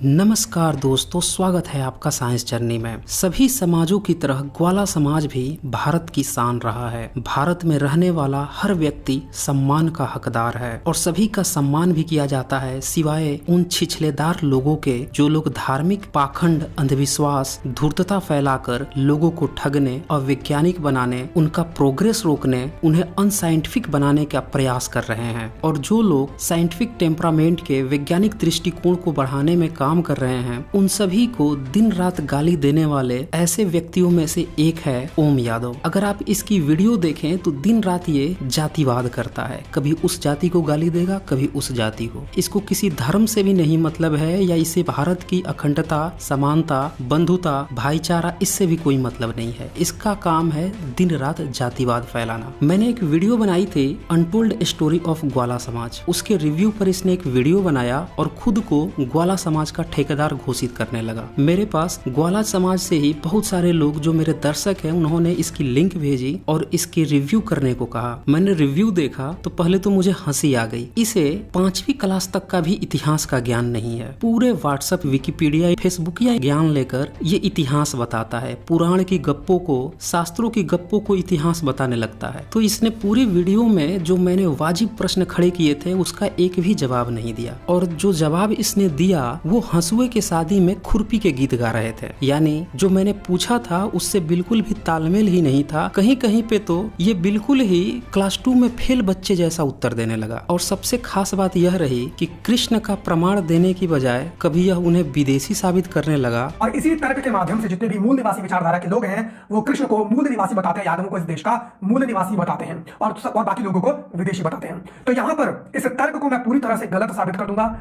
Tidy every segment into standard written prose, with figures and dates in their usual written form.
नमस्कार दोस्तों, स्वागत है आपका साइंस जर्नी में। सभी समाजों की तरह ग्वाला समाज भी भारत की शान रहा है। भारत में रहने वाला हर व्यक्ति सम्मान का हकदार है और सभी का सम्मान भी किया जाता है, सिवाय उन छिछलेदार लोगों के जो लोग धार्मिक पाखंड, अंधविश्वास, धूर्तता फैलाकर लोगों को ठगने, अवैज्ञानिक बनाने, उनका प्रोग्रेस रोकने, उन्हें अनसाइंटिफिक बनाने का प्रयास कर रहे हैं। और जो लोग साइंटिफिक टेम्परामेंट के वैज्ञानिक दृष्टिकोण को बढ़ाने में काम कर रहे हैं, उन सभी को दिन रात गाली देने वाले ऐसे व्यक्तियों में से एक है ओम यादव। अगर आप इसकी वीडियो देखें तो दिन रात ये जातिवाद करता है, कभी उस जाति को गाली देगा, कभी उस जाति को। इसको किसी धर्म से भी नहीं मतलब है, या इसे भारत की अखंडता, समानता, बंधुता, भाईचारा, इससे भी कोई मतलब नहीं है। इसका काम है दिन रात जातिवाद फैलाना। मैंने एक वीडियो बनाई थी अनटोल्ड स्टोरी ऑफ ग्वाला समाज, उसके रिव्यू पर इसने एक वीडियो बनाया और खुद को ग्वाला समाज का ठेकेदार घोषित करने लगा। मेरे पास ग्वाला समाज से ही बहुत सारे लोग जो मेरे दर्शक हैं, उन्होंने इसकी लिंक भेजी और इसकी रिव्यू करने को कहा। मैंने रिव्यू देखा तो पहले तो मुझे हंसी आ गई। इसे 5वीं क्लास तक का भी इतिहास का ज्ञान नहीं है। पूरे व्हाट्सएप, विकिपीडिया, फेसबुक या ज्ञान लेकर ये इतिहास बताता है, पुराण की गप्पों को, शास्त्रों की गप्पों को इतिहास बताने लगता है। तो इसने पूरी वीडियो में जो मैंने वाजिब प्रश्न खड़े किए थे उसका एक भी जवाब नहीं दिया, और जो जवाब इसने दिया वो हंसुए के शादी में खुरपी के गीत गा रहे थे। यानी जो मैंने पूछा था उससे बिल्कुल भी तालमेल ही नहीं था। कहीं कहीं पे तो ये बिल्कुल ही क्लास 2 में फेल बच्चे जैसा उत्तर देने लगा। और सबसे खास बात यह रही कि कृष्ण का प्रमाण देने की बजाय कभी यह उन्हें विदेशी साबित करने लगा। और इसी तर्क के माध्यम से जितने भी मूल निवासी विचारधारा के लोग हैं वो कृष्ण को मूल निवासी बताते हैं, यादवों को इस देश का मूल निवासी बताते हैं और बाकी लोगों को विदेशी बताते हैं। तो यहाँ पर इस तर्क को मैं पूरी तरह से गलत साबित कर दूंगा।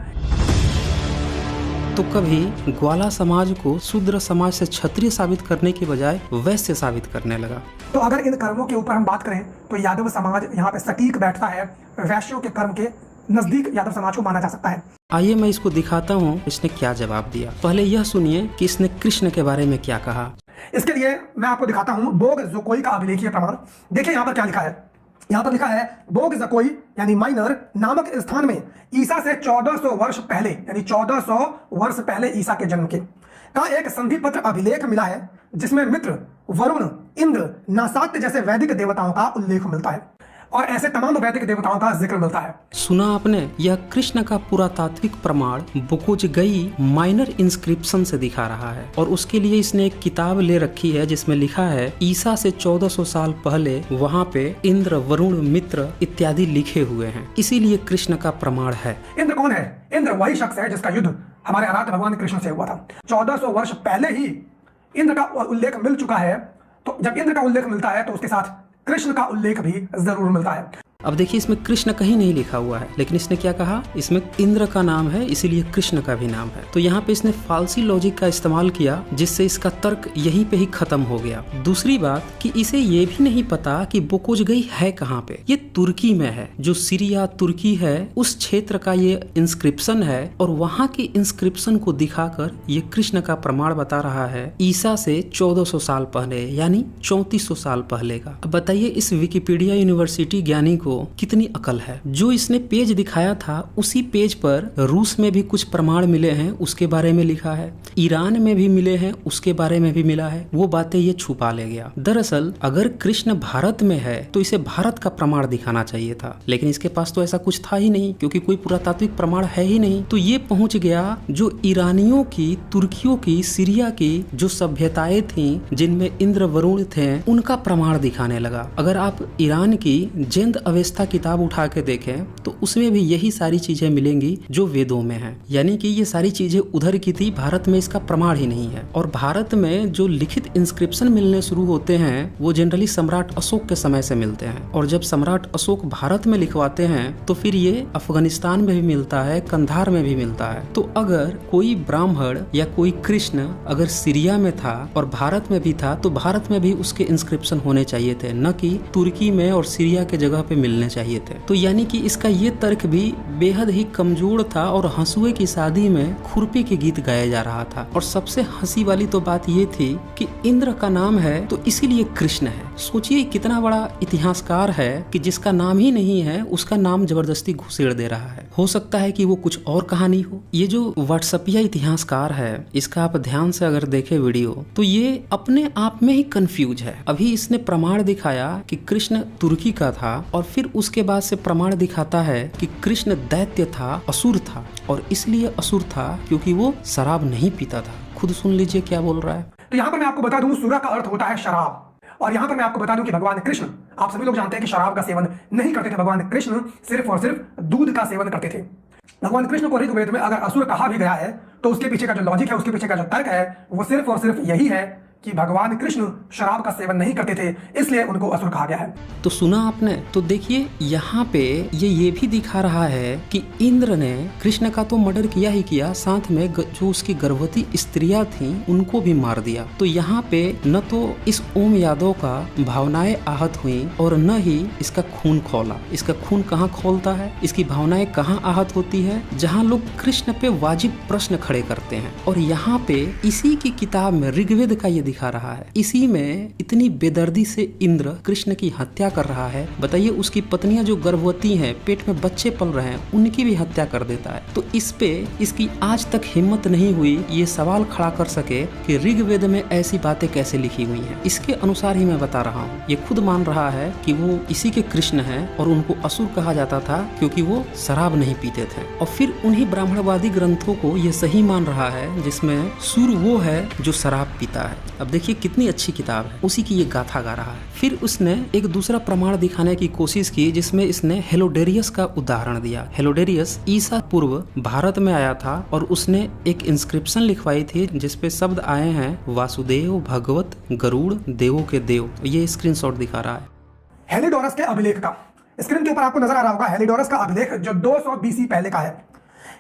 तो कभी ग्वाला समाज को शूद्र समाज से क्षत्रिय साबित करने की बजाय वैश्य साबित करने लगा। तो अगर इन कर्मों के ऊपर हम बात करें तो यादव समाज यहाँ पे सटीक बैठता है, वैश्यों के कर्म के नजदीक यादव समाज को माना जा सकता है। आइए मैं इसको दिखाता हूँ इसने क्या जवाब दिया। पहले यह सुनिए कि इसने कृष्ण के बारे में क्या कहा। इसके लिए मैं आपको दिखाता हूँ बोग जोकोई का अभिलेखीय प्रमाण। देखिए यहाँ पर क्या लिखा है। यहाँ पर लिखा है बोग जकोई यानी माइनर नामक स्थान में ईसा से 1400 वर्ष पहले, यानी 1400 वर्ष पहले ईसा के जन्म के का एक संधि पत्र अभिलेख मिला है, जिसमें मित्र, वरुण, इंद्र, नासात्य जैसे वैदिक देवताओं का उल्लेख मिलता है और ऐसे तमाम वैदिक देवताओं का जिक्र मिलता है। सुना आपने, यह कृष्ण का पुरातात्विक प्रमाण बुकोजगई माइनर इंस्क्रिप्शन से दिखा रहा है। और उसके लिए इसने एक किताब ले रखी है जिसमें लिखा है ईसा से 1400 साल पहले वहाँ पे इंद्र, वरुण, मित्र इत्यादि लिखे हुए हैं, इसीलिए कृष्ण का प्रमाण है। इंद्र कौन है? इंद्र वही शख्स है जिसका युद्ध हमारे आराध्य भगवान कृष्ण से हुआ था। 1400 वर्ष पहले ही इंद्र का उल्लेख मिल चुका है। तो जब इंद्र का उल्लेख मिलता है तो उसके साथ कृष्ण का उल्लेख भी जरूर मिलता है। अब देखिए इसमें कृष्ण कहीं नहीं लिखा हुआ है, लेकिन इसने क्या कहा, इसमें इंद्र का नाम है इसीलिए कृष्ण का भी नाम है। तो यहाँ पे इसने फालसी लॉजिक का इस्तेमाल किया, जिससे इसका तर्क यहीं पे ही खत्म हो गया। दूसरी बात कि इसे ये भी नहीं पता कि बुकोजगई है कहाँ पे। ये तुर्की में है, जो सीरिया तुर्की है उस क्षेत्र का ये इंस्क्रिप्शन है, और वहाँ के इंस्क्रिप्शन को दिखाकर ये कृष्ण का प्रमाण बता रहा है ईसा से 1400 साल पहले, यानी 3400 साल पहले का। अब बताइए इस विकिपीडिया यूनिवर्सिटी ज्ञानी को कितनी अकल है। जो इसने पेज दिखाया था उसी पेज पर रूस में भी कुछ प्रमाण मिले हैं, उसके बारे में लिखा है, ईरान में भी मिले हैं, उसके बारे में भी मिला है। वो बातें ये छुपा ले गया। दरअसल अगर कृष्ण भारत में है तो इसे भारत का प्रमाण दिखाना चाहिए था, लेकिन इसके पास तो ऐसा कुछ था ही नहीं, क्योंकि कोई पुरातात्विक प्रमाण है ही नहीं। तो ये पहुंच गया जो ईरानियों की, तुर्कियों की, सीरिया की जो सभ्यताएं थी जिनमें इंद्र, वरुण थे, उनका प्रमाण दिखाने लगा। अगर आप ईरान की जेंद अवस्था किताब उठा के देखें तो उसमें भी यही सारी चीजें मिलेंगी जो वेदों में है। यानी कि ये सारी चीजें उधर की थी, भारत में इसका प्रमाण ही नहीं है। और भारत में जो लिखित इंस्क्रिप्शन मिलने शुरू होते हैं वो जनरली सम्राट अशोक के समय से मिलते हैं, और जब सम्राट अशोक भारत में लिखवाते हैं तो फिर ये अफगानिस्तान में भी मिलता है, कंधार में भी मिलता है। तो अगर कोई ब्राह्मण या कोई कृष्ण अगर सीरिया में था और भारत में भी था तो भारत में भी उसके इंस्क्रिप्शन होने चाहिए थे, न कि तुर्की में और सीरिया के जगह पे मिलने चाहिए थे। तो यानी कि इसका ये तर्क भी बेहद ही कमजोर था और हंसुए की शादी में खुरपी के गीत गाया जा रहा था। और सबसे हंसी वाली तो बात ये थी कि इंद्र का नाम है तो इसीलिए कृष्ण है। सोचिए कितना बड़ा इतिहासकार है कि जिसका नाम ही नहीं है उसका नाम जबरदस्ती घुसेड़ दे रहा है। हो सकता है कि वो कुछ और कहानी हो। ये जो व्हाट्सएपिया इतिहासकार है इसका आप ध्यान से अगर देखे वीडियो तो ये अपने आप में ही कंफ्यूज है। अभी इसने प्रमाण दिखाया कि कृष्ण तुर्की का था और फिर उसके बाद से प्रमाण दिखाता है कि कृष्ण दैत्य था, असुर था और इसलिए असुर था क्योंकि वो शराब नहीं पीता था। खुद सुन लीजिए क्या बोल रहा है। तो यहाँ पर मैं आपको बता दूं सुरा का अर्थ होता है शराब। और यहाँ पर मैं आपको बता दूं कि भगवान कृष्ण, आप सभी लोग जानते हैं कि शराब का सेवन नहीं करते थे। भगवान कृष्ण सिर्फ और सिर्फ दूध का सेवन करते थे। भगवान कृष्ण को ऋग्वेद में अगर असुर कहा भी गया है तो उसके पीछे का जो लॉजिक है, उसके पीछे का जो तर्क है वो सिर्फ और सिर्फ यही है कि भगवान कृष्ण शराब का सेवन नहीं करते थे, इसलिए उनको असुर कहा गया है। तो सुना आपने। तो देखिए यहाँ पे ये भी दिखा रहा है कि इंद्र ने कृष्ण का तो मर्डर किया ही किया, साथ में जो उसकी गर्भवती स्त्रियां थीं उनको भी मार दिया। तो यहाँ पे न तो इस ओम यादव का भावनाएं आहत हुई और न ही इसका खून खौला। इसका खून कहाँ खौलता है, इसकी भावनाएं कहाँ आहत होती है, जहाँ लोग कृष्ण पे वाजिब प्रश्न खड़े करते हैं। और यहाँ पे इसी की किताब में ऋग्वेद का ये दिखा रहा है। इसी में इतनी बेदर्दी से इंद्र कृष्ण की हत्या कर रहा है। बताइए उसकी पत्नियां जो गर्भवती हैं, पेट में बच्चे पल रहे हैं, उनकी भी हत्या कर देता है। तो इस पे इसकी आज तक हिम्मत नहीं हुई ये सवाल खड़ा कर सके कि ऋग्वेद में ऐसी बातें कैसे लिखी हुई हैं। इसके अनुसार ही मैं बता रहा हूँ। ये खुद मान रहा है कि वो इसी के कृष्ण हैं और उनको असुर कहा जाता था क्योंकि वो शराब नहीं पीते थे। और फिर उन्हीं ब्राह्मणवादी ग्रंथों को ये सही मान रहा है जिसमें सूर वो है जो शराब पीता है। अब देखिए कितनी अच्छी किताब है, उसी की ये गाथा गा रहा है। फिर उसने एक दूसरा प्रमाण दिखाने की कोशिश की जिसमें इसने हेलोडेरियस का उदाहरण दिया। हेलोडेरियस ईसा पूर्व भारत में आया था और उसने एक इंस्क्रिप्शन लिखवाई थी जिसपे शब्द आए हैं वासुदेव, भगवत, गरुड़, देवों के देव। ये स्क्रीनशॉट दिखा रहा है हेलिडोरस के अभिलेख का। स्क्रीन के ऊपर आपको नजर आ रहा होगा हेलिडोरस का अभिलेख जो 200 BC पहले का है।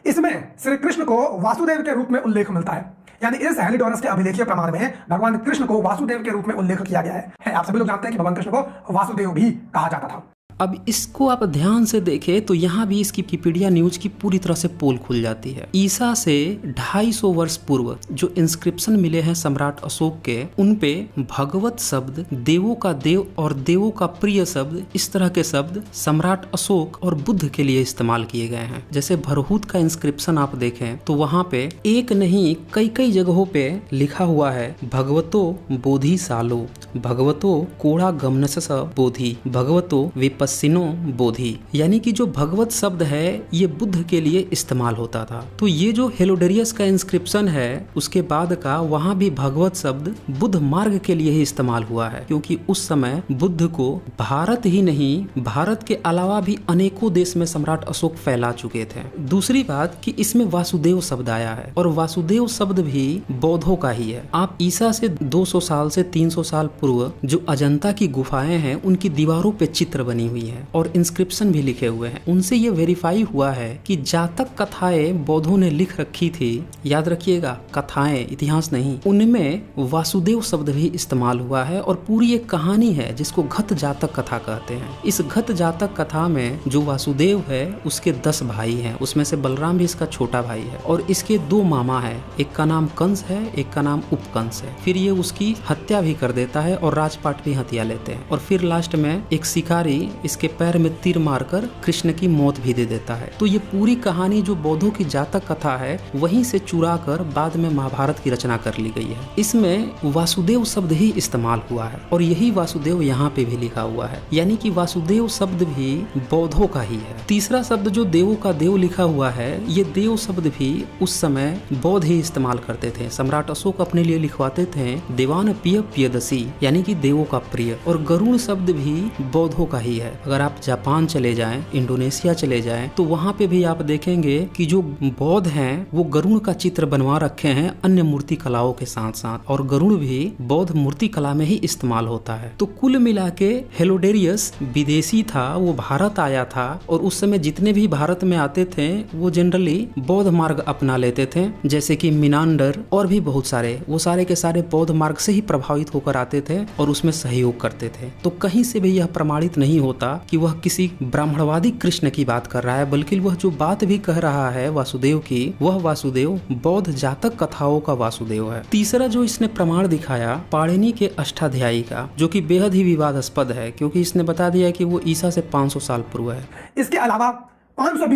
इसमें श्री कृष्ण को वासुदेव के रूप में उल्लेख मिलता है। यानी इस हेलिडोरस के अभिलेखीय प्रमाण में भगवान कृष्ण को वासुदेव के रूप में उल्लेख किया गया है। आप सभी लोग जानते हैं कि भगवान कृष्ण को वासुदेव भी कहा जाता था। अब इसको आप ध्यान से देखें तो यहाँ भी इसकी विकिपीडिया न्यूज की पूरी तरह से पोल खुल जाती है। ईसा से 250 वर्ष पूर्व जो इंस्क्रिप्शन मिले हैं सम्राट अशोक के, उनपे भगवत शब्द, देवों का देव और देवों का प्रिय शब्द, इस तरह के शब्द सम्राट अशोक और बुद्ध के लिए इस्तेमाल किए गए हैं। जैसे भरहूत का इंस्क्रिप्शन आप देखें तो वहाँ पे एक नहीं कई कई जगहों पे लिखा हुआ है भगवतो बोधि सालो, भगवतो कोड़ा गमनस बोधि, भगवतो विपस्सिनो बोधि। यानी कि जो भगवत शब्द है ये बुद्ध के लिए इस्तेमाल होता था। तो ये जो हेलोडेरियस का इंस्क्रिप्शन है उसके बाद का, वहाँ भी भगवत शब्द बुद्ध मार्ग के लिए ही इस्तेमाल हुआ है क्योंकि उस समय बुद्ध को भारत ही नहीं, भारत के अलावा भी अनेकों देश में सम्राट अशोक फैला चुके थे। दूसरी बात कि इसमें वासुदेव शब्द आया है और वासुदेव शब्द भी बौद्धों का ही है। आप ईसा से 200 साल से 300 साल पूर्व जो अजंता की गुफाएं हैं उनकी दीवारों पे चित्र बनी हुई है और इंस्क्रिप्शन भी लिखे हुए हैं। उनसे ये वेरीफाई हुआ है कि जातक कथाएं बौद्धों ने लिख रखी थी, याद रखिएगा कथाएं, इतिहास नहीं, उनमें वासुदेव शब्द भी इस्तेमाल हुआ है और पूरी एक कहानी है जिसको घत जातक कथा कहते हैं। इस घत जातक कथा में जो वासुदेव है उसके 10 भाई हैं, उसमें से बलराम भी इसका छोटा भाई है और इसके 2 मामा है, एक का नाम कंस है, एक का नाम उपकंस है। फिर ये उसकी हत्या भी कर देता है और राजपाट भी हत्या लेते हैं और फिर लास्ट में एक शिकारी इसके पैर में तीर मारकर कृष्ण की मौत भी दे देता है। तो ये पूरी कहानी जो बौद्धों की जातक कथा है वहीं से चुरा कर बाद में महाभारत की रचना कर ली गई है। इसमें वासुदेव शब्द ही इस्तेमाल हुआ है और यही वासुदेव यहाँ पे भी लिखा हुआ है, यानी कि वासुदेव शब्द भी बौद्धों का ही है। तीसरा शब्द जो देवों का देव लिखा हुआ है, ये देव शब्द भी उस समय बौद्ध ही इस्तेमाल करते थे। सम्राट अशोक अपने लिए लिखवाते थे देवान प्रिय प्रियदसी, यानी कि देवों का प्रिय। और गरुड़ शब्द भी बौद्धों का ही है। अगर आप जापान चले जाएं, इंडोनेशिया चले जाएं तो वहाँ पे भी आप देखेंगे कि जो बौद्ध हैं वो गरुड़ का चित्र बनवा रखे हैं अन्य मूर्ति कलाओं के साथ साथ, और गरुड़ भी बौद्ध मूर्ति कला में ही इस्तेमाल होता है। तो कुल मिला के हेलोडेरियस विदेशी था, वो भारत आया था और उस समय जितने भी भारत में आते थे वो जनरली बौद्ध मार्ग अपना लेते थे, जैसे कि मिनांडर और भी बहुत सारे, वो सारे के सारे बौद्ध मार्ग से ही प्रभावित होकर आते थे और उसमें सहयोग करते थे। तो कहीं से भी यह प्रमाणित नहीं होता होता कि वह किसी ब्राह्मणवादी कृष्ण की बात कर रहा है, बल्कि वह जो बात भी कह रहा है वासुदेव की, वह वासुदेव बौद्ध जातक कथाओं का वासुदेव है। तीसरा जो इसने प्रमाण दिखाया पाणिनि के अष्टाध्यायी का, जो कि बेहद ही विवादास्पद है, क्योंकि इसने बता दिया कि वो ईसा से 500 साल पूर्व है। इसके अलावा 500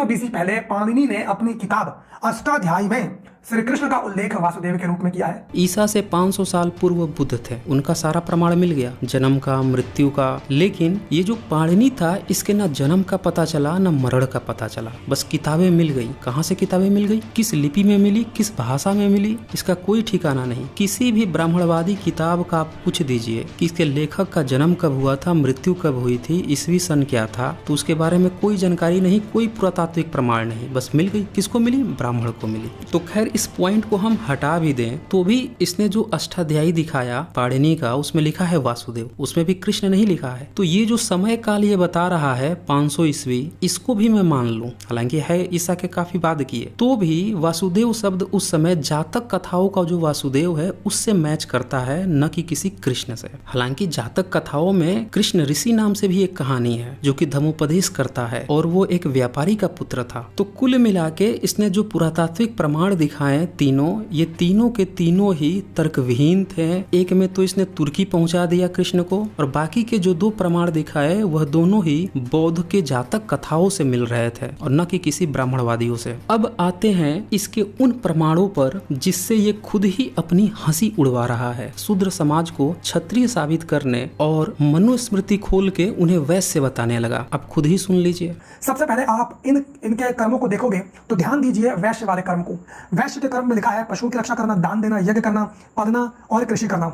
बीसी पहले पाणिनि ने अपनी किताब अष्टाध्यायी में श्री कृष्ण का उल्लेख वासुदेव के रूप में किया है। ईसा से 500 साल पूर्व बुद्ध थे, उनका सारा प्रमाण मिल गया, जन्म का, मृत्यु का। लेकिन ये जो पाणिनि था, इसके न जन्म का पता चला न मरण का पता चला, बस किताबें मिल गई। कहाँ से किताबें मिल गई, किस लिपि में मिली, किस भाषा में मिली, इसका कोई ठिकाना नहीं। किसी भी ब्राह्मणवादी किताब का आप पूछ दीजिए कि इसके लेखक का जन्म कब हुआ था, मृत्यु कब हुई थी, ईस्वी सन क्या था, तो उसके बारे में कोई जानकारी नहीं, कोई पुरातात्विक प्रमाण नहीं, बस मिल गई। किसको मिली, ब्राह्मण को मिली। तो खैर इस पॉइंट को हम हटा भी दें तो भी इसने जो अष्टाध्यायी दिखाया पाणिनि का, उसमें लिखा है वासुदेव, उसमें भी कृष्ण नहीं लिखा है। तो ये जो समय काल ये बता रहा है 500 ईस्वी, इसको भी मैं मान लूं, हालांकि है ईसा के काफी बाद की है, तो भी वासुदेव शब्द उस समय जातक कथाओं का जो वासुदेव है उससे मैच करता है, न कि किसी कृष्ण से। हालांकि जातक कथाओं में कृष्ण ऋषि नाम से भी एक कहानी है जो कि धर्मोपदेश करता है, और वो एक व्यापारी का पुत्र था। तो कुल मिला के इसने जो पुरातात्विक प्रमाण दिखाए तीनों, ये तीनों के तीनों ही तर्कविहीन थे। एक में तो इसने तुर्की पहुंचा दिया कृष्ण को, और बाकी के जो 2 प्रमाण दिखाए वह दोनों ही बौद्ध के जातक कथाओं से मिल रहे थे और न कि किसी ब्राह्मणवादियों से। अब आते हैं इसके उन प्रमाणों पर जिससे ये खुद ही अपनी हंसी उड़वा रहा है, शूद्र समाज को क्षत्रिय साबित करने और मनुस्मृति खोल के उन्हें वैश्य बताने लगा। अब खुद ही सुन लीजिए। सबसे पहले आप इनके कर्मों को देखोगे तो ध्यान दीजिए वैश्य वाले कर्म को। वैश्य के कर्म में लिखा है पशुओं की रक्षा करना, दान देना, यज्ञ करना, पढ़ना और कृषि करना।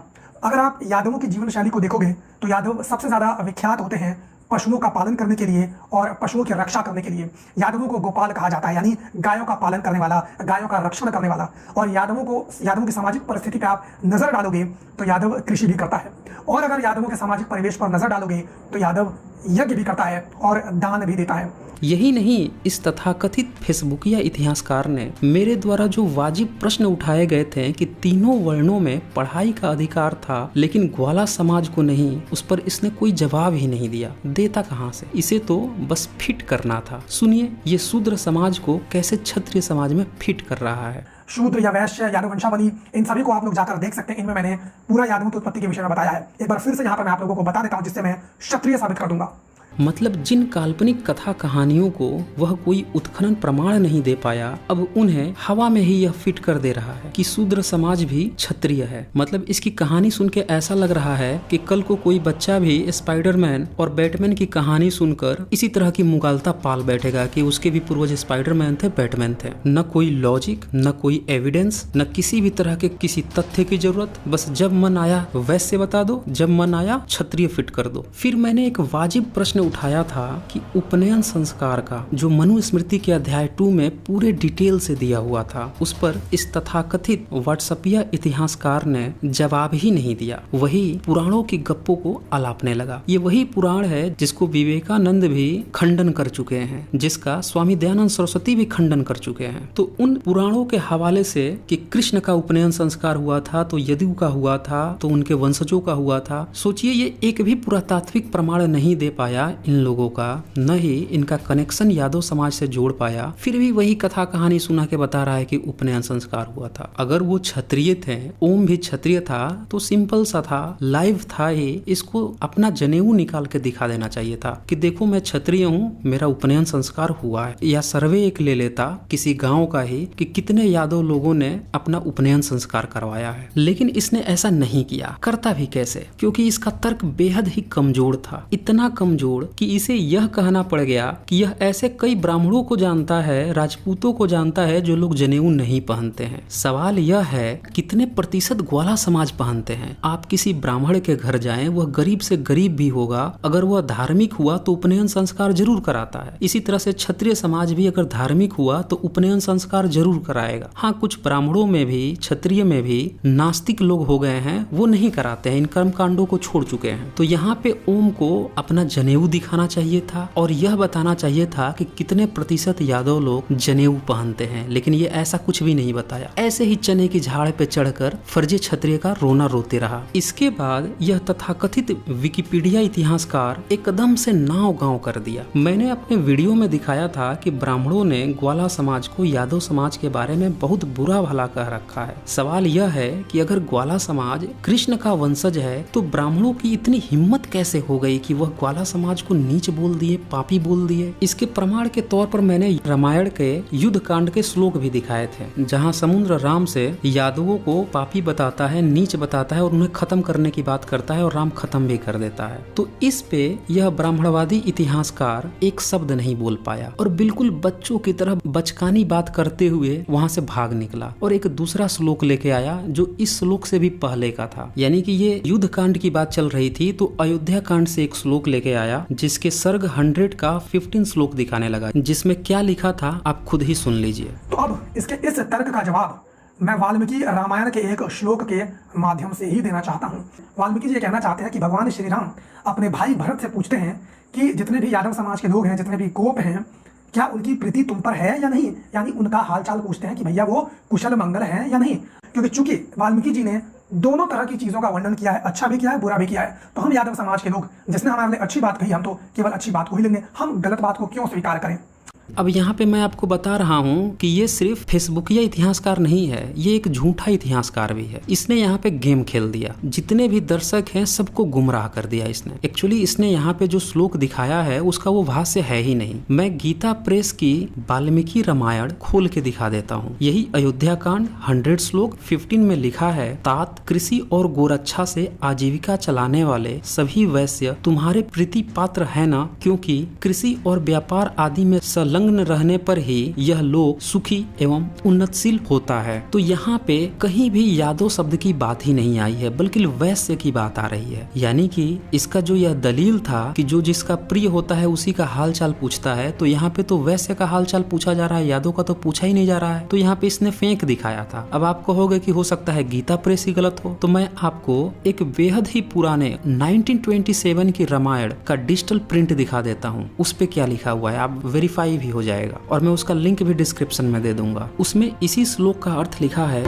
अगर आप यादवों की जीवन शैली को देखोगे तो यादव सबसे ज्यादा विख्यात होते हैं पशुओं का पालन करने के लिए और पशुओं की रक्षा करने के लिए। यादवों को गोपाल कहा जाता है, यानी गायों का पालन करने वाला, गायों का रक्षण करने वाला। और यादवों की सामाजिक परिस्थिति पे आप नजर डालोगे तो यादव कृषि भी करता है, और अगर यादवों के सामाजिक परिवेश पर नजर डालोगे तो यादव यज्ञ भी करता है और दान भी देता है। यही नहीं, इस तथाकथित फेसबुकिया इतिहासकार ने मेरे द्वारा जो वाजिब प्रश्न उठाए गए थे कि तीनों वर्णों में पढ़ाई का अधिकार था लेकिन ग्वाला समाज को नहीं, उस पर इसने कोई जवाब ही नहीं दिया। देता कहाँ से, इसे तो बस फिट करना था। सुनिए ये शूद्र समाज को कैसे क्षत्रिय समाज में फिट कर रहा है। शूद्र या वैश्य, यादव वंशावली, इन सभी को आप लोग जाकर देख सकते हैं। इनमें मैंने पूरा यादवों की उत्पत्ति के विषय में बताया है। एक बार फिर से यहाँ पर मैं आप लोगों को बता देता हूँ जिससे मैं क्षत्रिय साबित कर दूंगा। मतलब जिन काल्पनिक कथा कहानियों को वह कोई उत्खनन प्रमाण नहीं दे पाया, अब उन्हें हवा में ही यह फिट कर दे रहा है कि शूद्र समाज भी क्षत्रिय है। मतलब इसकी कहानी सुन के ऐसा लग रहा है कि कल को कोई बच्चा भी स्पाइडरमैन और बैटमैन की कहानी सुनकर इसी तरह की मुगालता पाल बैठेगा कि उसके भी पूर्वज स्पाइडरमैन थे, बैटमैन थे। न कोई लॉजिक, न कोई एविडेंस, न किसी भी तरह के किसी तथ्य की जरूरत, बस जब मन आया वैश्य बता दो, जब मन आया क्षत्रिय फिट कर दो। फिर मैंने एक वाजिब प्रश्न उठाया था कि उपनयन संस्कार का जो मनुस्मृति के अध्याय 2 में पूरे डिटेल से दिया हुआ था, उस पर इस तथाकथित व्हाट्सएपिया इतिहासकार ने जवाब ही नहीं दिया। वही पुराणों की गप्पों को अलापने लगा। ये वही पुराण है जिसको विवेकानंद भी खंडन कर चुके हैं, जिसका स्वामी दयानंद सरस्वती भी खंडन कर चुके हैं। तो उन पुराणों के हवाले से कि कृष्ण का उपनयन संस्कार हुआ था तो यदु का हुआ था तो उनके वंशजों का हुआ था। सोचिए ये एक भी पुरातात्विक प्रमाण नहीं दे पाया इन लोगों का, न ही इनका कनेक्शन यादव समाज से जोड़ पाया, फिर भी वही कथा कहानी सुना के बता रहा है कि उपनयन संस्कार हुआ था। अगर वो क्षत्रिय थे, ओम भी क्षत्रिय था, तो सिंपल सा था, लाइव था ही, इसको अपना जनेऊ निकाल के दिखा देना चाहिए था कि देखो मैं क्षत्रिय हूँ, मेरा उपनयन संस्कार हुआ है। या सर्वे एक ले लेता किसी गाँव का ही कि कितने यादव लोगों ने अपना उपनयन संस्कार करवाया है। लेकिन इसने ऐसा नहीं किया। करता भी कैसे, क्योंकि इसका तर्क बेहद ही कमजोर था, इतना कमजोर कि इसे यह कहना पड़ गया कि यह ऐसे कई ब्राह्मणों को जानता है, राजपूतों को जानता है जो लोग जनेऊ नहीं पहनते हैं। सवाल यह है कितने प्रतिशत ग्वाला समाज पहनते हैं। आप किसी ब्राह्मण के घर जाएं, वह गरीब से गरीब भी होगा, अगर वह धार्मिक हुआ तो उपनयन संस्कार जरूर कराता है। इसी तरह से क्षत्रिय समाज भी अगर धार्मिक हुआ तो उपनयन संस्कार जरूर कराएगा। हाँ, कुछ ब्राह्मणों में भी, क्षत्रिय में भी नास्तिक लोग हो गए हैं, वो नहीं कराते हैं, इन कर्म कांडों को छोड़ चुके हैं। तो यहाँ पे ओम को अपना जनेऊ दिखाना चाहिए था और यह बताना चाहिए था कि कितने प्रतिशत यादव लोग जनेऊ पहनते हैं, लेकिन ये ऐसा कुछ भी नहीं बताया। ऐसे ही चने की झाड़ पे चढ़कर फर्जी क्षत्रिय का रोना रोते रहा। इसके बाद यह तथाकथित विकिपीडिया इतिहासकार एकदम से नाव गांव कर दिया। मैंने अपने वीडियो में दिखाया था कि ब्राह्मणों ने ग्वाला समाज को यादव समाज के बारे में बहुत बुरा भला कह रखा है। सवाल यह है कि अगर ग्वाला समाज कृष्ण का वंशज है तो ब्राह्मणों की इतनी हिम्मत कैसे हो गई कि वह ग्वाला समाज को नीच बोल दिए, पापी बोल दिए। इसके प्रमाण के तौर पर मैंने रामायण के युद्ध कांड के श्लोक भी दिखाए थे, जहाँ समुद्र राम से यादवों को पापी बताता है, नीच बताता है और उन्हें खत्म करने की बात करता है और राम खत्म भी कर देता है। तो इस पे यह ब्राह्मणवादी इतिहासकार एक शब्द नहीं बोल पाया और बिल्कुल बच्चों की तरह बचकानी बात करते हुए वहां से भाग निकला और एक दूसरा श्लोक लेके आया जो इस श्लोक से भी पहले का था। यानी कि ये युद्ध कांड की बात चल रही थी तो अयोध्या कांड से एक श्लोक लेके आया जिसके सर्ग 100 का 15 श्लोक दिखाने लगा, जिसमें क्या लिखा था आप खुद ही सुन लीजिए। तो अब इसके इस तर्क का जवाब मैं वाल्मीकि रामायण के एक श्लोक के माध्यम से ही देना चाहता हूँ। वाल्मीकि जी ये कहना चाहते हैं कि भगवान श्री राम अपने भाई भरत से पूछते हैं कि जितने भी यादव समाज के लोग हैं, जितने भी गोप हैं, क्या उनकी प्रीति तुम पर है या नहीं, यानी उनका हालचाल पूछते हैं कि भैया वो कुशल मंगल है या नहीं। क्योंकि चूंकि वाल्मीकि जी ने दोनों तरह की चीजों का वर्णन किया है, अच्छा भी किया है, बुरा भी किया है, तो हम यादव समाज के लोग जिसने हमारे अच्छी बात कही हम तो केवल अच्छी बात को ही लेंगे, हम गलत बात को क्यों स्वीकार करें। अब यहाँ पे मैं आपको बता रहा हूँ कि ये सिर्फ फेसबुकिया इतिहासकार नहीं है, ये एक झूठा इतिहासकार भी है। इसने यहाँ पे गेम खेल दिया, जितने भी दर्शक हैं सबको गुमराह कर दिया इसने। एक्चुअली इसने यहाँ पे जो श्लोक दिखाया है उसका वो भाष्य है ही नहीं। मैं गीता प्रेस की वाल्मीकि रामायण खोल के दिखा देता हूँ। यही अयोध्या कांड 100 श्लोक 15 में लिखा है, तात कृषि और गोरक्षा से आजीविका चलाने वाले सभी वैश्य तुम्हारे प्रीति पात्र है न, क्योंकि कृषि और व्यापार आदि में संलग्न रहने पर ही यह लोक सुखी एवं उन्नतशील होता है। तो यहाँ पे कहीं भी यादव शब्द की बात ही नहीं आई है, बल्कि वैश्य की बात आ रही है। यानी कि इसका जो यह दलील था कि जो जिसका प्रिय होता है उसी का हाल चाल पूछता है, तो यहाँ पे तो वैश्य का हाल चाल पूछा जा रहा है, यादव का तो पूछा ही नहीं जा रहा है। तो यहाँ पे इसने फेंक दिखाया था। अब आप कहोगे कि हो सकता है गीता प्रेस ही गलत हो, तो मैं आपको एक बेहद ही पुराने 1927 की रामायण का डिजिटल प्रिंट दिखा देता हूँ। उस पे क्या लिखा हुआ है आप वेरीफाई हो जाएगा और मैं उसका लिंक भी डिस्क्रिप्शन में दे दूंगा। उसमें इसी श्लोक का अर्थ लिखा है,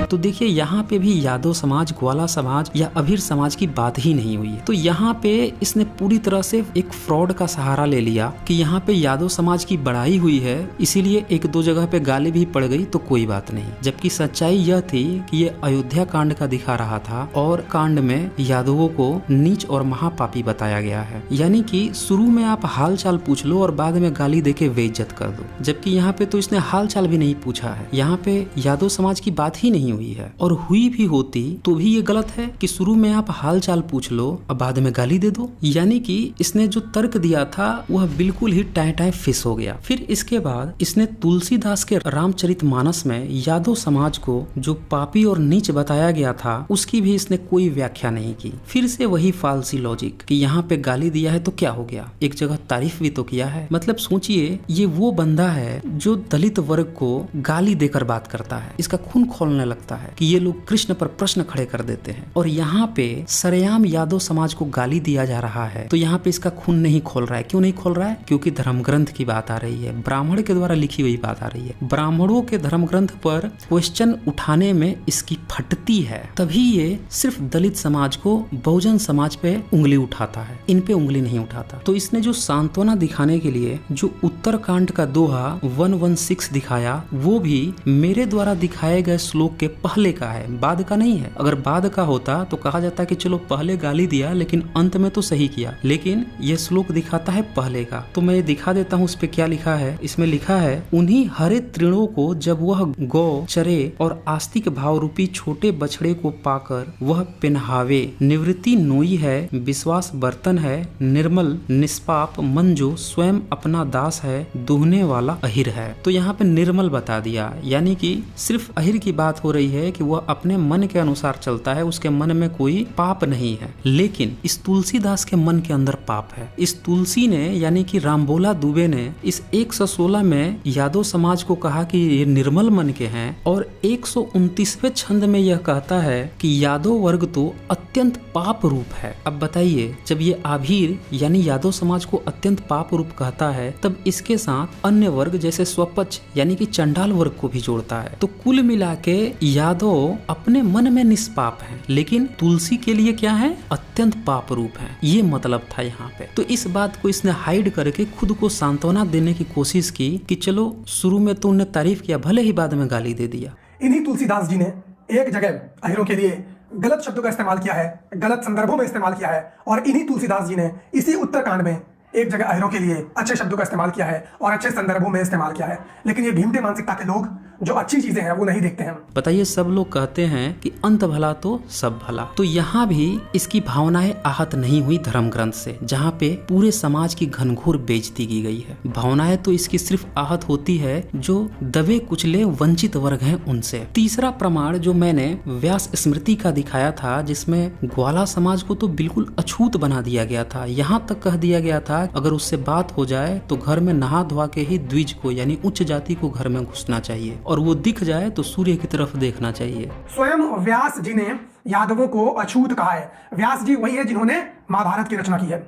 तो देखिए यहाँ पे भी यादव समाज, ग्वाला समाज या अभीर समाज की बात ही नहीं हुई है। तो यहाँ पे इसने पूरी तरह से एक फ्रॉड का सहारा ले लिया कि यहाँ पे यादव समाज की बड़ाई हुई है, इसीलिए एक दो जगह पे गाली भी पड़ गई तो कोई बात नहीं। जबकि सच्चाई यह थी कि ये अयोध्या कांड का दिखा रहा था और कांड में यादवों को नीच और महापापी बताया गया है। यानी कि शुरू में आप हाल चाल पूछ लो और बाद में गाली देके बेइज्जत कर दो, जबकि यहाँ पे तो इसने हाल चाल भी नहीं पूछा है। यहाँ पे यादव समाज की बात ही नहीं हुई है, और हुई भी होती तो भी ये गलत है कि शुरू में आप हाल चाल पूछ लो और बाद में गाली दे दो। यानी कि इसने जो तर्क दिया था वह बिल्कुल ही टाई फिस हो गया। फिर इसके बाद इसने तुलसीदास के रामचरितमानस में यादव समाज को जो पापी और नीच बताया गया था उसकी भी इसने कोई व्याख्या नहीं की। फिर से वही फालसी लॉजिक कि यहाँ पे गाली दिया है तो क्या हो गया, एक जगह तारीफ भी तो किया है। मतलब सोचिए ये वो बंदा है जो दलित वर्ग को गाली देकर बात करता है, इसका खून खोलने लगता है कि ये लोग कृष्ण पर प्रश्न खड़े कर देते हैं। और यहाँ पे सरेआम यादव समाज को गाली दिया जा रहा है, तो यहाँ पे इसका खून नहीं खोल रहा है। क्यों नहीं खोल रहा है? क्योंकि धर्म ग्रंथ की बात आ रही है, ब्राह्मण के द्वारा लिखी हुई बात आ रही है। ब्राह्मणों के धर्म ग्रंथ पर क्वेश्चन उठाने में इसकी फटती है, तभी ये सिर्फ दलित समाज को, बहुजन समाज पे उंगली उठाता है, इन पे उंगली नहीं उठाता। तो इसने जो सांत्वना दिखाने के लिए जो उत्तरकांड का दोहा 116 दिखाया, वो भी मेरे द्वारा दिखाए गए श्लोक के पहले का है, बाद का नहीं है। अगर बाद का होता तो कहा जाता कि चलो पहले गाली दिया लेकिन अंत में तो सही किया, लेकिन ये श्लोक दिखाता है पहले का। तो मैं ये दिखा देता हूँ उस पे क्या लिखा है। इसमें लिखा है, उन्हीं हरे तृणों को जब वह गौ चरे और आस्तिक भाव रूपी छोटे बछड़े को पाकर वह पहनावे, निवृत्ति नोई है, विश्वास बर्तन है, निर्मल निष्पाप मन जो स्वयं अपना दास है, दुहने वाला अहिर है। तो यहाँ पे निर्मल बता दिया, यानी कि सिर्फ अहिर की बात हो रही गई है कि वह अपने मन के अनुसार चलता है, उसके मन में कोई पाप नहीं है। लेकिन इस तुलसीदास के मन के अंदर पाप है। इस तुलसी ने यानी कि रामभोला दुबे ने इस 116 में यादव समाज को कहा कि ये निर्मल मन के हैं, और 129वें छंद में यह कहता है कि यादव वर्ग तो अत्यंत पाप रूप है। अब बताइए, जब ये आभीर यानी यादव समाज को अत्यंत पाप रूप कहता है, तब इसके साथ अन्य वर्ग जैसे स्वपक्ष यानी कि चंडाल वर्ग को भी जोड़ता है। तो कुल मिला के यादव अपने मन में निष्पाप है, लेकिन तुलसी के लिए क्या है, अत्यंत पाप रूप है। ये मतलब था यहाँ पे। तो इस बात को इसने हाइड करके खुद को सांत्वना देने की कोशिश की कि चलो शुरू में तो उन्हें तारीफ किया, भले ही बाद में गाली दे दिया। इन्हीं तुलसीदास जी ने एक जगह अहिरों के लिए गलत शब्दों का इस्तेमाल किया है, गलत संदर्भों में इस्तेमाल किया है, और इन्हीं तुलसीदास जी ने इसी उत्तरकांड में एक जगह अहिरों के लिए अच्छे शब्दों का इस्तेमाल किया है और अच्छे संदर्भों में इस्तेमाल किया है। लेकिन ये भीमटे मानसिकता के लोग जो अच्छी चीजें हैं वो नहीं देखते हैं। बताइए, सब लोग कहते हैं कि अंत भला तो सब भला। तो यहाँ भी इसकी भावनाएं आहत नहीं हुई धर्म ग्रंथ से, जहाँ पे पूरे समाज की घनघोर बेइज्जती की गई है। भावनाएं तो इसकी सिर्फ आहत होती है जो दबे कुचले वंचित वर्ग हैं उनसे। तीसरा प्रमाण जो मैंने व्यास स्मृति का दिखाया था, जिसमें ग्वाला समाज को तो बिल्कुल अछूत बना दिया गया था। यहाँ तक कह दिया गया था अगर उससे बात हो जाए तो घर में नहा धोवा के ही द्विज को यानी उच्च जाति को घर में घुसना चाहिए, और वो दिख जाए तो सूर्य की तरफ देखना चाहिए। स्वयं व्यास जी ने यादवों को अछूत कहा है। व्यास जी वही है जिन्होंने महाभारत की रचना की है।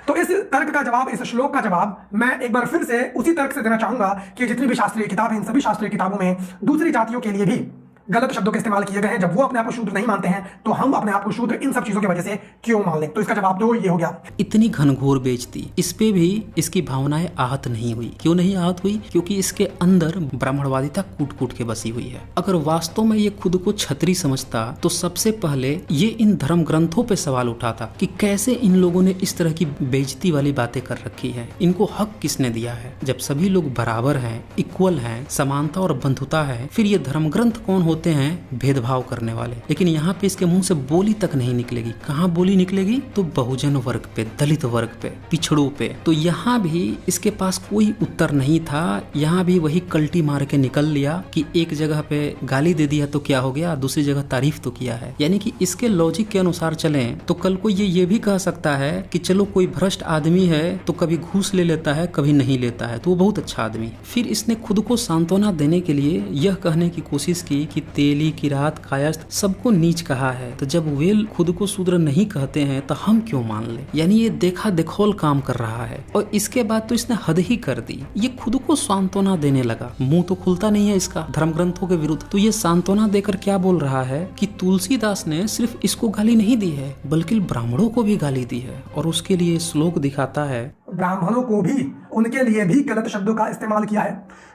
तो इस तर्क का जवाब, इस श्लोक का जवाब मैं एक बार फिर से उसी तर्क से देना चाहूंगा कि जितनी भी शास्त्रीय किताब है, इन सभी शास्त्रीय किताबों में दूसरी जातियों के लिए भी गलत शब्दों के इस्तेमाल किए गए हैं। जब वो अपने आप को शूद्र नहीं मानते हैं तो हम अपने आप को शूद्र इन सब चीजों की वजह से क्यों मान लें? तो इसका जवाब तो ये हो गया। इतनी घनघोर बेइज्जती, इस पे भी इसकी भावनाएं आहत नहीं हुई। क्यों नहीं आहत हुई? क्योंकि इसके अंदर ब्राह्मणवादिता कूट कूट के बसी हुई है। अगर वास्तव में ये खुद को क्षत्रिय समझता तो सबसे पहले ये इन धर्म ग्रंथों पे सवाल उठाता कि कैसे इन लोगों ने इस तरह की बेइज्जती वाली बातें कर रखी है, इनको हक किसने दिया है? जब सभी लोग बराबर हैं, इक्वल हैं, समानता और बंधुता है, फिर ये धर्म ग्रंथ कौन होते हैं भेदभाव करने वाले? लेकिन यहाँ पे इसके मुंह से बोली तक नहीं निकलेगी। कहाँ बोली निकलेगी? तो बहुजन वर्ग पे, दलित वर्ग पे, पिछड़ों पे। तो यहाँ भी इसके पास कोई उत्तर नहीं था। यहाँ भी वही कल्टी मार के निकल लिया कि एक जगह पे गाली दे दिया तो क्या हो गया, दूसरी जगह तारीफ तो किया है। यानी कि इसके लॉजिक के अनुसार चलें तो कल को ये भी कह सकता है कि चलो कोई भ्रष्ट आदमी है तो कभी घूस ले लेता है, कभी नहीं लेता है, तो वो बहुत अच्छा आदमी। फिर इसने खुद को सांत्वना देने के लिए यह कहने की कोशिश की कि तेली, किरात, कायस्थ सबको नीच कहा है, तो जब वे खुद को शूद्र नहीं कहते हैं तो हम क्यों मान ले? यानी ये देखा देखौल काम कर रहा है। और इसके बाद तो इसने हद ही कर दी। ये खुद को सांत्वना देने लगा, मुंह तो खुलता नहीं है इसका धर्म ग्रंथों के विरुद्ध। तो ये सांत्वना देकर क्या बोल रहा है कि तुलसीदास ने सिर्फ इसको गाली नहीं दी है बल्कि ब्राह्मणों को भी गाली दी है। और उसके लिए श्लोक दिखाता है, ब्राह्मणों को भी, उनके लिए भी गलत शब्दों का इस्तेमाल किया है।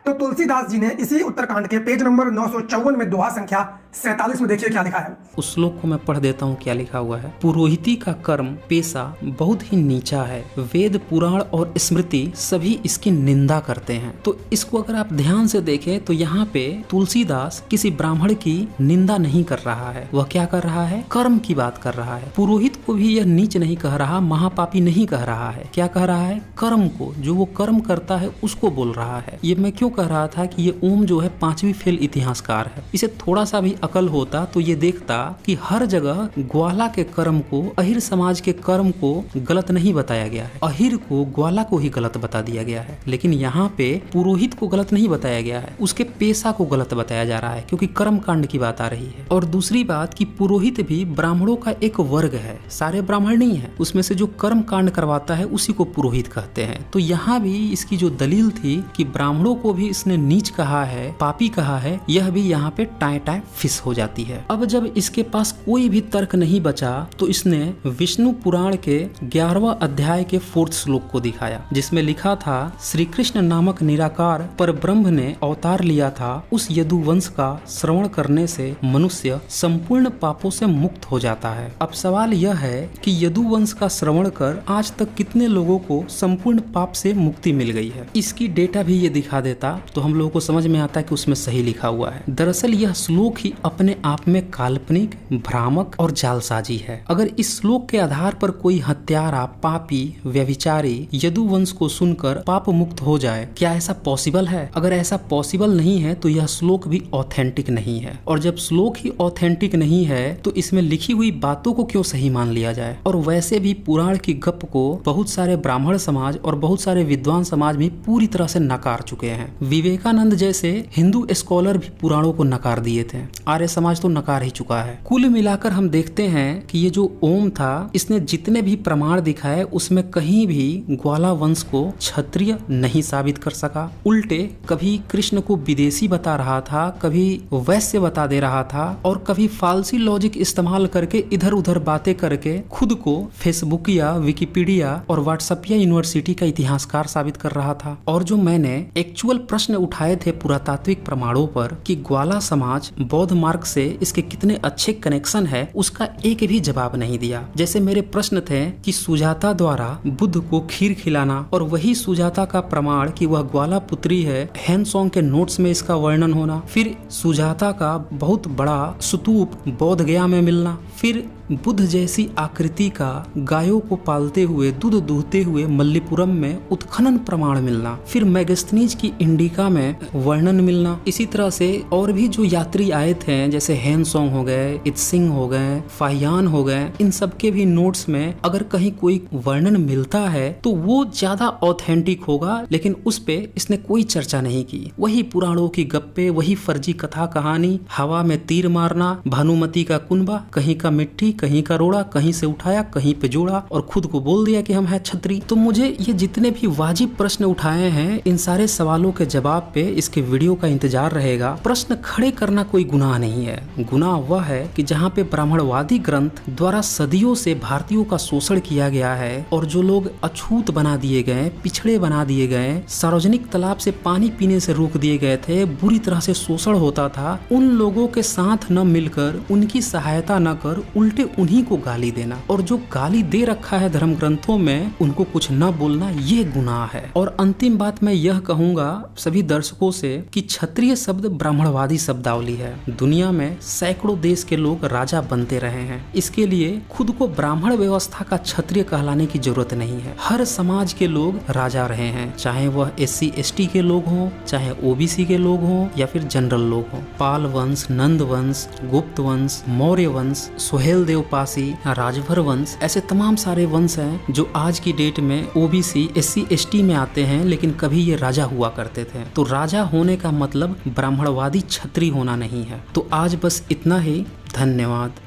तो तुलसीदास जी ने इसी उत्तरकांड के पेज नंबर 954 में दोहा संख्या 47 में देखिए क्या लिखा है। उस श्लोक को मैं पढ़ देता हूँ, क्या लिखा हुआ है। पुरोहिती का कर्म पेशा बहुत ही नीचा है, वेद पुराण और स्मृति सभी इसकी निंदा करते हैं। तो इसको अगर आप ध्यान से देखें तो यहाँ पे तुलसीदास किसी ब्राह्मण की निंदा नहीं कर रहा है, वह क्या कर रहा है, कर्म की बात कर रहा है। पुरोहित को भी यह नीच नहीं कह रहा, महापापी नहीं कह रहा है, क्या कह रहा है, कर्म को, जो वो कर्म करता है उसको बोल रहा है। ये मैं क्यों कह रहा था कि ये ओम जो है 5वीं फेल इतिहासकार है। इसे थोड़ा सा भी अकल होता तो ये देखता कि हर जगह ग्वाला के कर्म को, अहिर समाज के कर्म को गलत नहीं बताया गया है। अहिर को, ग्वाला को ही गलत बता दिया गया है। लेकिन यहाँ पे पुरोहित को गलत नहीं बताया गया है, उसके पेशा को गलत बताया जा रहा है, क्योंकि कर्म कांड की बात आ रही है। और दूसरी बात कि पुरोहित भी ब्राह्मणों का एक वर्ग है, सारे ब्राह्मण नहीं है। उसमें से जो कर्म कांड करवाता है उसी को पुरोहित कहते हैं। तो यहाँ भी इसकी जो दलील थी कि ब्राह्मणों को भी इसने नीच कहा है, पापी कहा है, यह भी यहाँ पे टाए टाए फिस हो जाती है। अब जब इसके पास कोई भी तर्क नहीं बचा तो इसने विष्णु पुराण के 11वां अध्याय के 4th श्लोक को दिखाया, जिसमें लिखा था, श्री कृष्ण नामक निराकार पर ब्रह्म ने अवतार लिया था। उस यदुवंश का श्रवण करने से मनुष्य संपूर्ण पापों से मुक्त हो जाता है। अब सवाल यह है कि यदुवंश का श्रवण कर आज तक कितने लोगों को संपूर्ण पाप से मुक्ति मिल गई है। इसकी डेटा भी ये दिखा देता तो हम लोगों को समझ में आता है कि उसमें सही लिखा हुआ है। दरअसल यह श्लोक ही अपने आप में काल्पनिक, भ्रामक और जालसाजी है। अगर इस श्लोक के आधार पर कोई हत्यारा, पापी, व्यभिचारी यदुवंश को सुनकर पाप मुक्त हो जाए, क्या ऐसा पॉसिबल है? अगर ऐसा पॉसिबल नहीं है तो यह श्लोक भी ऑथेंटिक नहीं है। और जब श्लोक ही ऑथेंटिक नहीं है तो इसमें लिखी हुई बातों को क्यों सही मान लिया जाए? और वैसे भी पुराण की गप को बहुत सारे ब्राह्मण समाज और बहुत सारे विद्वान समाज भी पूरी तरह से नकार चुके हैं। विवेकानंद जैसे हिंदू स्कॉलर भी पुराणों को नकार दिए थे, आर्य समाज तो नकार ही चुका है। कुल मिलाकर हम देखते हैं कि ये जो ओम था, इसने जितने भी प्रमाण दिखाए उसमें कहीं भी ग्वाला वंश को क्षत्रिय नहीं साबित कर सका। उल्टे कभी कृष्ण को विदेशी बता रहा था, कभी वैश्य बता दे रहा था और कभी फालसी लॉजिक इस्तेमाल करके इधर उधर बातें करके खुद को फेसबुक या विकिपीडिया और व्हाट्सएप यूनिवर्सिटी का इतिहासकार साबित कर रहा था। और जो मैंने एक्चुअल प्रश्न उठाए थे पुरातात्विक प्रमाणों पर कि ग्वाला समाज बौद्ध मार्ग से इसके कितने अच्छे कनेक्शन है, उसका एक भी जवाब नहीं दिया। जैसे मेरे प्रश्न थे कि सुजाता द्वारा बुद्ध को खीर खिलाना और वही सुजाता का प्रमाण कि वह ग्वाला पुत्री है, हैनसोंग के नोट्स में इसका वर्णन होना, फिर सुजाता का बहुत बड़ा स्तूप बोध गया में मिलना, फिर बुद्ध जैसी आकृति का गायों को पालते हुए दूध दूहते हुए मल्लीपुरम में उत्खनन प्रमाण मिलना, फिर मैगस्थनीज की इंडिका में वर्णन मिलना। इसी तरह से और भी जो यात्री आए थे जैसे हैनसोंग हो गए, इत्सिंग हो गए, फाहियान हो गए, इन सब के भी नोट्स में अगर कहीं कोई वर्णन मिलता है तो वो ज्यादा ऑथेंटिक होगा, लेकिन उस पे इसने कोई चर्चा नहीं की। वही पुराणों की गप्पे, वही फर्जी कथा कहानी, हवा में तीर मारना, भानुमति का कुनबा, कहीं का मिट्टी कहीं का रोड़ा, कहीं से उठाया कहीं पे जोड़ा और खुद को बोल दिया कि हम हैं छत्री। तो मुझे ये जितने भी वाजिब प्रश्न उठाए हैं, इन सारे सवालों के जवाब पे इसके वीडियो का इंतजार रहेगा। प्रश्न खड़े करना कोई गुनाह नहीं है। गुनाह वह है कि जहाँ पे ब्राह्मणवादी ग्रंथ द्वारा सदियों से भारतीयों का शोषण किया गया है और जो लोग अछूत बना दिए गए, पिछड़े बना दिए गए, सार्वजनिक तालाब से पानी पीने से रोक दिए गए थे, बुरी तरह से शोषण होता था, उन लोगों के साथ न मिलकर, उनकी सहायता न कर, उल्टे उन्हीं को गाली देना और जो गाली दे रखा है धर्म ग्रंथों में उनको कुछ न बोलना, ये गुनाह है। और अंतिम बात मैं यह कहूंगा सभी दर्शकों से कि क्षत्रिय शब्द ब्राह्मणवादी शब्दावली है। दुनिया में सैकड़ों देश के लोग राजा बनते रहे हैं, इसके लिए खुद को ब्राह्मण व्यवस्था का क्षत्रिय कहलाने की जरूरत नहीं है। हर समाज के लोग राजा रहे हैं, चाहे वह SC ST के लोग हों, चाहे OBC के लोग हों या फिर जनरल लोग हों। पाल वंश, नंद वंश, गुप्त वंश, मौर्य वंश, सोहेल देव पासी, राजभर वंश, ऐसे तमाम सारे वंश हैं जो आज की डेट में OBC SC ST में आते हैं, लेकिन कभी ये राजा हुआ करते थे। तो राजा होने का मतलब ब्राह्मणवादी क्षत्रिय होना नहीं है। तो आज बस इतना ही। धन्यवाद।